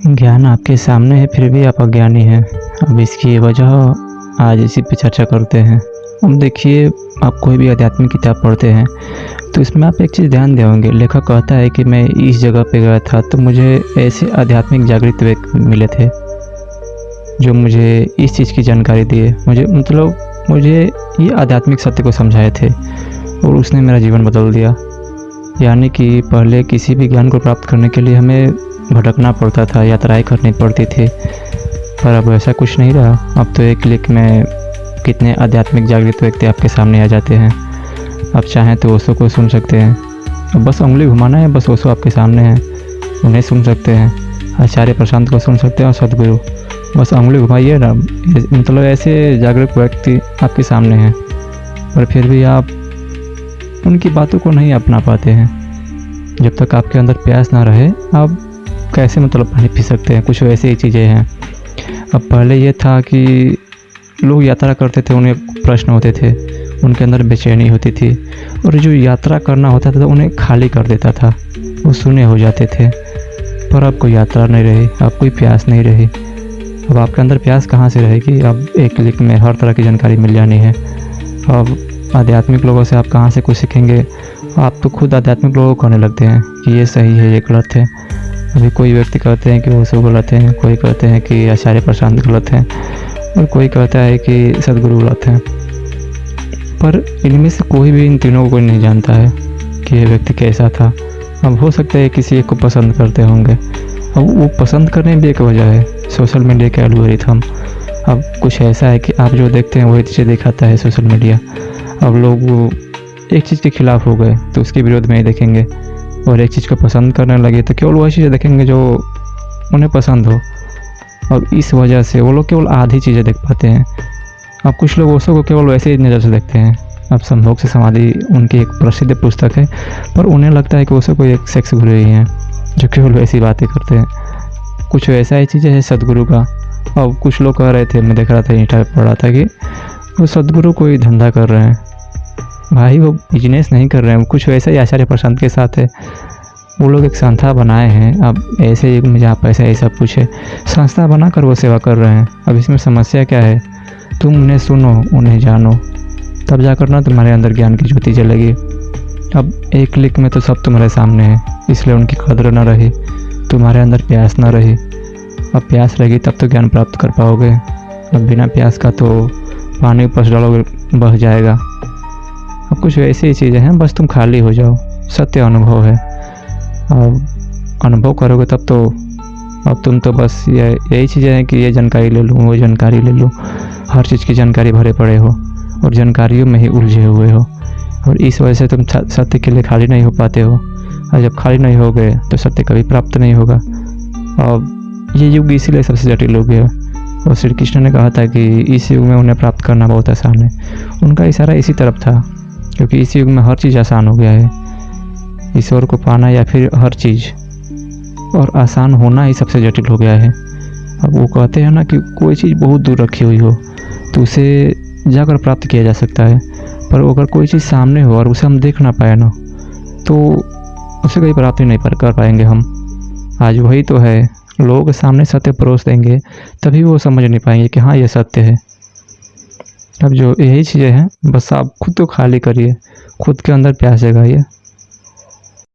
ज्ञान आपके सामने है फिर भी आप अज्ञानी हैं। अब इसकी वजह आज इसी पे चर्चा करते हैं। अब देखिए, आप कोई भी आध्यात्मिक किताब पढ़ते हैं तो इसमें आप एक चीज़ ध्यान दें होंगे, लेखक कहता है कि मैं इस जगह पे गया था तो मुझे ऐसे आध्यात्मिक जागृत व्यक्ति मिले थे जो मुझे इस चीज़ की जानकारी दिए, मुझे ये आध्यात्मिक सत्य को समझाए थे और उसने मेरा जीवन बदल दिया। यानी कि पहले किसी भी ज्ञान को प्राप्त करने के लिए हमें भटकना पड़ता था, यात्राएं करनी पड़ती थी, पर अब ऐसा कुछ नहीं रहा। अब तो एक क्लिक में कितने आध्यात्मिक जागृत व्यक्ति आपके सामने आ जाते हैं। आप चाहें तो ओशो को सुन सकते हैं, अब बस उंगली घुमाना है, बस ओशो आपके सामने है, उन्हें सुन सकते हैं। आचार्य प्रशांत को सुन सकते हैं और सदगुरु, बस उंगली घुमाइए ना। ऐसे जागरूक व्यक्ति आपके सामने हैं, पर फिर भी आप उनकी बातों को नहीं अपना पाते हैं। जब तक आपके अंदर प्यास ना रहे आप कैसे पानी पी सकते हैं। कुछ वैसे ही चीज़ें हैं। अब पहले ये था कि लोग यात्रा करते थे, उन्हें प्रश्न होते थे, उनके अंदर बेचैनी होती थी, और जो यात्रा करना होता था तो उन्हें खाली कर देता था, वो शून्य हो जाते थे। पर अब कोई यात्रा नहीं रही, अब कोई प्यास नहीं रही। अब आपके अंदर प्यास कहाँ से रहेगी। अब एक क्लिक में हर तरह की जानकारी मिल जानी है। अब आध्यात्मिक लोगों से आप कहाँ से कुछ सीखेंगे। आप तो खुद आध्यात्मिक लोगों को कहने लगते हैं कि ये सही है, ये गलत है। अभी कोई व्यक्ति कहते हैं कि वो सब गलत है, कोई कहते हैं कि आचार्य प्रशांत गलत है, और कोई कहता है कि सदगुरु गलत है। पर इनमें से कोई भी इन तीनों को कोई नहीं जानता है कि ये व्यक्ति कैसा था। अब हो सकता है किसी एक को पसंद करते होंगे, अब वो पसंद करने भी एक वजह है, सोशल मीडिया का एल्गोरिथम। अब कुछ ऐसा है कि आप जो देखते हैं वही चीज़ें दिखाता है सोशल मीडिया। अब लोग एक चीज़ के खिलाफ हो गए तो उसके विरोध में ही देखेंगे, और एक चीज़ को पसंद करने लगे तो केवल वही चीज़ें देखेंगे जो उन्हें पसंद हो। और इस वजह से वो लोग केवल आधी चीज़ें देख पाते हैं। अब कुछ लोग ओशो को केवल वैसे ही नज़र से देखते हैं। अब संभोग से समाधि उनकी एक प्रसिद्ध पुस्तक है, पर उन्हें लगता है कि ओशो कोई एक सेक्स गुरु ही हैं जो केवल वैसी बातें करते हैं। कुछ ऐसा ही चीज़ें है सदगुरु का। अब कुछ लोग कह रहे थे, मैं देख रहा था, इंस्टा पे पढ़ रहा था कि वो सदगुरु कोई धंधा कर रहे हैं। भाई वो बिजनेस नहीं कर रहे हैं, कुछ वैसा ही आचार्य प्रशांत के साथ है। वो लोग एक संस्था बनाए हैं। अब ऐसे युग में जहाँ पैसा ये सब कुछ है, संस्था बनाकर वो सेवा कर रहे हैं। अब इसमें समस्या क्या है, तुम उन्हें सुनो, उन्हें जानो, तब जाकर ना तुम्हारे अंदर ज्ञान की ज्योति जलेगी। अब एक क्लिक में तो सब तुम्हारे सामने है, इसलिए उनकी कदर ना रही, तुम्हारे अंदर प्यास ना रही। अब प्यास रहेगी तब तो ज्ञान प्राप्त कर पाओगे। अब बिना प्यास का तो पानी ऊपर से डालोगे बह जाएगा। अब कुछ वैसी ही चीज़ें हैं, बस तुम खाली हो जाओ। सत्य अनुभव है, अब अनुभव करोगे तब तो। अब तुम तो बस यही चीज़ें हैं कि ये जानकारी ले लूँ, वो जानकारी ले लूँ, हर चीज़ की जानकारी भरे पड़े हो और जानकारियों में ही उलझे हुए हो, और इस वजह से तुम सत्य के लिए खाली नहीं हो पाते हो। और जब खाली नहीं हो गए तो सत्य कभी प्राप्त नहीं होगा। और ये युग इसीलिए सबसे जटिल युग है, और श्री कृष्ण ने कहा था कि इस युग में उन्हें प्राप्त करना बहुत आसान है। उनका इशारा इसी तरफ था, क्योंकि इस युग में हर चीज़ आसान हो गया है। ईश्वर को पाना या फिर हर चीज़ और आसान होना ही सबसे जटिल हो गया है। अब वो कहते हैं ना कि कोई चीज़ बहुत दूर रखी हुई हो तो उसे जाकर प्राप्त किया जा सकता है, पर अगर कोई चीज़ सामने हो और उसे हम देख ना पाए ना, तो उसे कहीं प्राप्ति नहीं कर पाएंगे हम। आज वही तो है, लोगों के सामने सत्य परोस देंगे तभी वो समझ नहीं पाएंगे कि हाँ ये सत्य है। अब जो यही चीज़ें हैं, बस आप खुद को खाली करिए, खुद के अंदर प्यास जगाइए।